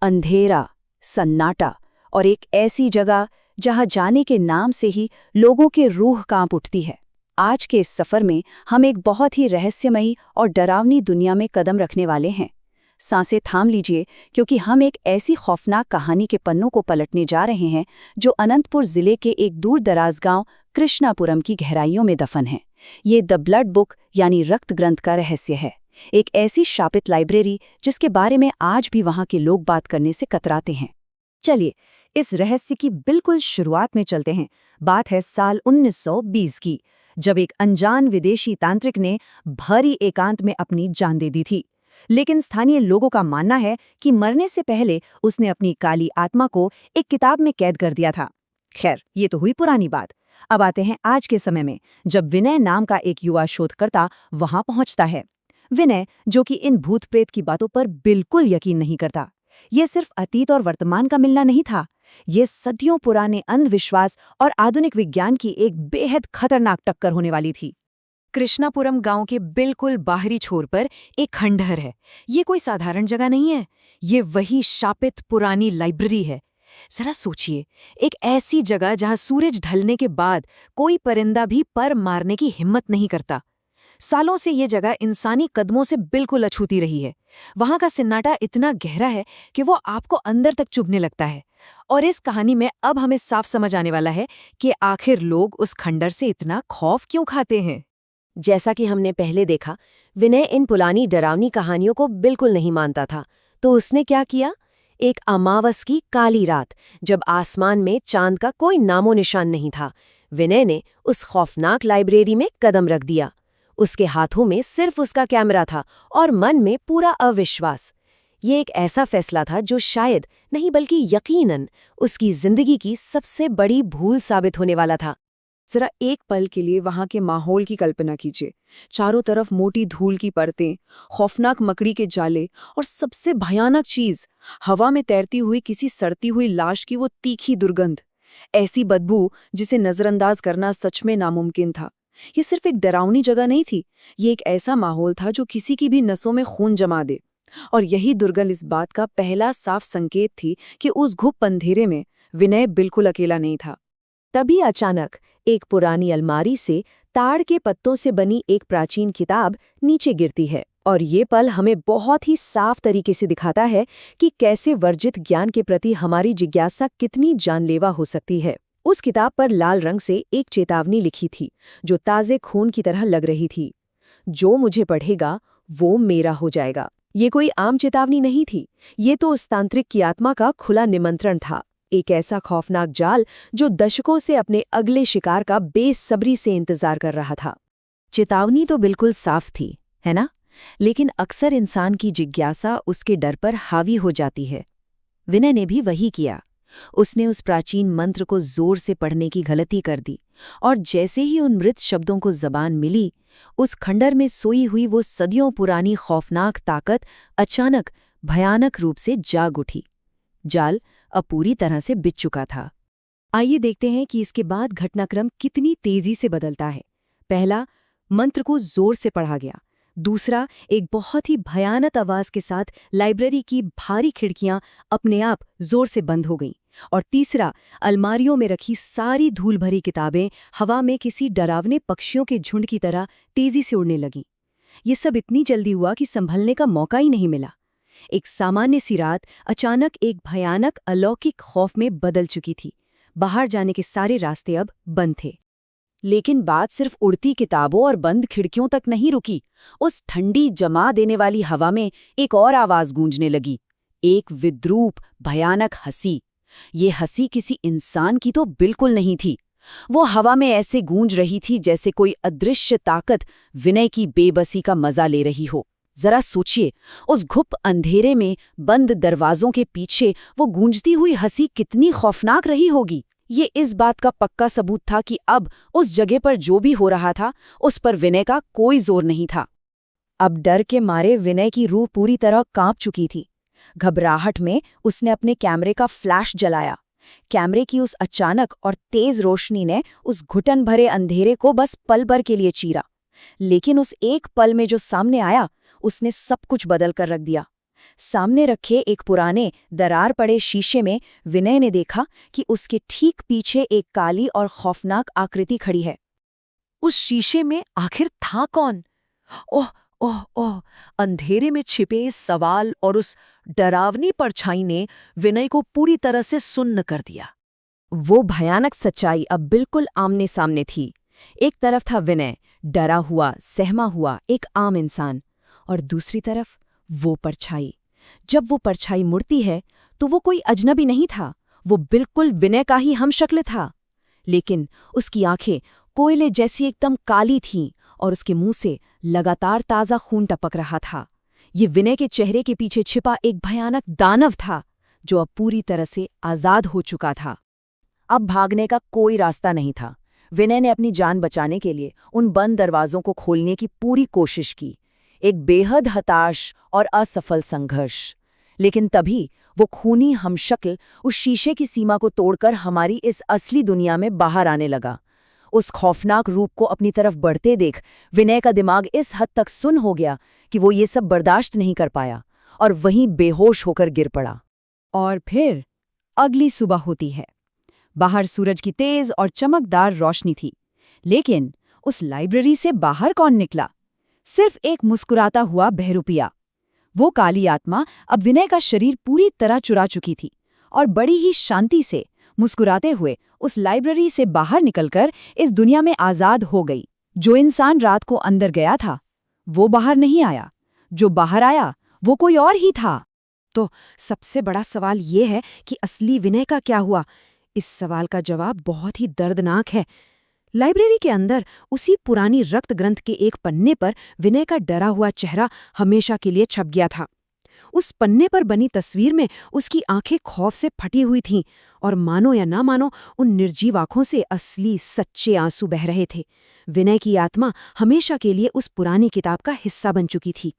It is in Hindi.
अंधेरा, सन्नाटा और एक ऐसी जगह जहां जाने के नाम से ही लोगों के रूह कांप उठती है। आज के इस सफर में हम एक बहुत ही रहस्यमयी और डरावनी दुनिया में कदम रखने वाले हैं। सांसें थाम लीजिए, क्योंकि हम एक ऐसी खौफनाक कहानी के पन्नों को पलटने जा रहे हैं जो अनंतपुर जिले के एक दूर दराज गांव कृष्णापुरम की गहराइयों में दफन है। ये द ब्लड बुक यानी रक्त ग्रंथ का रहस्य है। एक ऐसी शापित लाइब्रेरी जिसके बारे में आज भी वहां के लोग बात करने से कतराते हैं। चलिए इस रहस्य की बिल्कुल शुरुआत में चलते हैं। बात है साल 1920 की, जब एक अनजान विदेशी तांत्रिक ने भारी एकांत में अपनी जान दे दी थी। लेकिन स्थानीय लोगों का मानना है कि मरने से पहले उसने अपनी काली आत्मा को एक किताब में कैद कर दिया था। खैर, ये तो हुई पुरानी बात। अब आते हैं आज के समय में, जब विनय नाम का एक युवा शोधकर्ता वहां पहुंचता है। विनय, जो कि इन भूत प्रेत की बातों पर बिल्कुल यकीन नहीं करता। ये सिर्फ अतीत और वर्तमान का मिलना नहीं था, ये सदियों पुराने अंधविश्वास और आधुनिक विज्ञान की एक बेहद खतरनाक टक्कर होने वाली थी। कृष्णापुरम गांव के बिल्कुल बाहरी छोर पर एक खंडहर है। ये कोई साधारण जगह नहीं है, ये वही शापित पुरानी लाइब्रेरी है। जरा सोचिए, एक ऐसी जगह जहां सूरज ढलने के बाद कोई परिंदा भी पर मारने की हिम्मत नहीं करता। सालों से ये जगह इंसानी कदमों से बिल्कुल अछूती रही है। वहां का सन्नाटा इतना गहरा है कि वो आपको अंदर तक चुभने लगता है। और इस कहानी में अब हमें साफ समझ आने वाला है कि आखिर लोग उस खंडर से इतना खौफ क्यों खाते हैं। जैसा कि हमने पहले देखा, विनय इन पुरानी डरावनी कहानियों को बिल्कुल नहीं मानता था। तो उसने क्या किया? एक अमावस की काली रात, जब आसमान में चांद का कोई नामो निशान नहीं था, विनय ने उस खौफनाक लाइब्रेरी में कदम रख दिया। उसके हाथों में सिर्फ उसका कैमरा था और मन में पूरा अविश्वास। ये एक ऐसा फैसला था जो शायद नहीं बल्कि यकीनन उसकी जिंदगी की सबसे बड़ी भूल साबित होने वाला था। जरा एक पल के लिए वहां के माहौल की कल्पना कीजिए। चारों तरफ मोटी धूल की परतें, खौफनाक मकड़ी के जाले और सबसे भयानक चीज, हवा में तैरती हुई किसी सड़ती हुई लाश की वो तीखी दुर्गंध। ऐसी बदबू जिसे नजरअंदाज करना सच में नामुमकिन था। ये सिर्फ एक डरावनी जगह नहीं थी, ये एक ऐसा माहौल था जो किसी की भी नसों में खून जमा दे। और यही दुर्गंध इस बात का पहला साफ संकेत थी कि उस घुप अंधेरे में विनय बिल्कुल अकेला नहीं था। तभी अचानक एक पुरानी अलमारी से ताड़ के पत्तों से बनी एक प्राचीन किताब नीचे गिरती है। और ये पल हमें बहुत ही साफ तरीके से दिखाता है कि कैसे वर्जित ज्ञान के प्रति हमारी जिज्ञासा कितनी जानलेवा हो सकती है। उस किताब पर लाल रंग से एक चेतावनी लिखी थी, जो ताजे खून की तरह लग रही थी। जो मुझे पढ़ेगा वो मेरा हो जाएगा। ये कोई आम चेतावनी नहीं थी, ये तो उस तांत्रिक की आत्मा का खुला निमंत्रण था। एक ऐसा खौफनाक जाल जो दशकों से अपने अगले शिकार का बेसब्री से इंतजार कर रहा था। चेतावनी तो बिल्कुल साफ थी, है ना? लेकिन अक्सर इंसान की जिज्ञासा उसके डर पर हावी हो जाती है। विनय ने भी वही किया। उसने उस प्राचीन मंत्र को जोर से पढ़ने की गलती कर दी, और जैसे ही उन मृत शब्दों को जबान मिली, उस खंडर में सोई हुई वो सदियों पुरानी खौफनाक ताकत अचानक भयानक रूप से जाग उठी। जाल अब पूरी तरह से बिछ चुका था। आइए देखते हैं कि इसके बाद घटनाक्रम कितनी तेजी से बदलता है। पहला, मंत्र को जोर से पढ़ा गया। दूसरा, एक बहुत ही भयानक आवाज के साथ लाइब्रेरी की भारी खिड़कियां अपने आप जोर से बंद हो गईं। और तीसरा, अलमारियों में रखी सारी धूल भरी किताबें हवा में किसी डरावने पक्षियों के झुंड की तरह तेजी से उड़ने लगीं। ये सब इतनी जल्दी हुआ कि संभलने का मौका ही नहीं मिला। एक सामान्य सी रात अचानक एक भयानक अलौकिक खौफ में बदल चुकी थी। बाहर जाने के सारे रास्ते अब बंद थे। लेकिन बात सिर्फ उड़ती किताबों और बंद खिड़कियों तक नहीं रुकी। उस ठंडी जमा देने वाली हवा में एक और आवाज गूंजने लगी, एक विद्रूप भयानक हंसी। ये हंसी किसी इंसान की तो बिल्कुल नहीं थी। वो हवा में ऐसे गूंज रही थी जैसे कोई अदृश्य ताकत विनय की बेबसी का मजा ले रही हो। जरा सोचिए, उस घुप अंधेरे में बंद दरवाजों के पीछे वो गूंजती हुई हंसी कितनी खौफनाक रही होगी। ये इस बात का पक्का सबूत था कि अब उस जगह पर जो भी हो रहा था, उस पर विनय का कोई जोर नहीं था। अब डर के मारे विनय की रूह पूरी तरह कांप चुकी थी। घबराहट में उसने अपने कैमरे का फ्लैश जलाया। कैमरे की उस अचानक और तेज रोशनी ने उस घुटन भरे अंधेरे को बस पल भर के लिए चीरा। लेकिन उस एक पल में जो सामने आया, उसने सब कुछ बदल कर रख दिया। सामने रखे एक पुराने दरार पड़े शीशे में विनय ने देखा कि उसके ठीक पीछे एक काली और खौफनाक आकृति खड़ी है। उस शीशे में आखिर था कौन? ओह ओह ओह! अंधेरे में छिपे इस सवाल और उस डरावनी परछाई ने विनय को पूरी तरह से सुन्न कर दिया। वो भयानक सच्चाई अब बिल्कुल आमने सामने थी। एक तरफ था विनय, डरा हुआ, सहमा हुआ एक आम इंसान, और दूसरी तरफ वो परछाई। जब वो परछाई मुड़ती है तो वो कोई अजनबी नहीं था, वो बिल्कुल विनय का ही हमशक्ल था। लेकिन उसकी आंखें कोयले जैसी एकदम काली थीं और उसके मुंह से लगातार ताज़ा खून टपक रहा था। ये विनय के चेहरे के पीछे छिपा एक भयानक दानव था, जो अब पूरी तरह से आज़ाद हो चुका था। अब भागने का कोई रास्ता नहीं था। विनय ने अपनी जान बचाने के लिए उन बंद दरवाजों को खोलने की पूरी कोशिश की, एक बेहद हताश और असफल संघर्ष। लेकिन तभी वो खूनी हमशक्ल उस शीशे की सीमा को तोड़कर हमारी इस असली दुनिया में बाहर आने लगा। उस खौफनाक रूप को अपनी तरफ बढ़ते देख विनय का दिमाग इस हद तक सुन्न हो गया कि वो ये सब बर्दाश्त नहीं कर पाया और वहीं बेहोश होकर गिर पड़ा। और फिर अगली सुबह होती है। बाहर सूरज की तेज और चमकदार रोशनी थी, लेकिन उस लाइब्रेरी से बाहर कौन निकला? सिर्फ एक मुस्कुराता हुआ बहरूपिया। वो काली आत्मा अब विनय का शरीर पूरी तरह चुरा चुकी थी और बड़ी ही शांति से मुस्कुराते हुए उस लाइब्रेरी से बाहर निकलकर इस दुनिया में आज़ाद हो गई। जो इंसान रात को अंदर गया था वो बाहर नहीं आया, जो बाहर आया वो कोई और ही था। तो सबसे बड़ा सवाल ये है कि असली विनय का क्या हुआ? इस सवाल का जवाब बहुत ही दर्दनाक है। लाइब्रेरी के अंदर उसी पुरानी रक्त ग्रंथ के एक पन्ने पर विनय का डरा हुआ चेहरा हमेशा के लिए छप गया था। उस पन्ने पर बनी तस्वीर में उसकी आंखें खौफ से फटी हुई थीं और मानो या ना मानो उन निर्जीव आंखों से असली सच्चे आंसू बह रहे थे। विनय की आत्मा हमेशा के लिए उस पुरानी किताब का हिस्सा बन चुकी थी।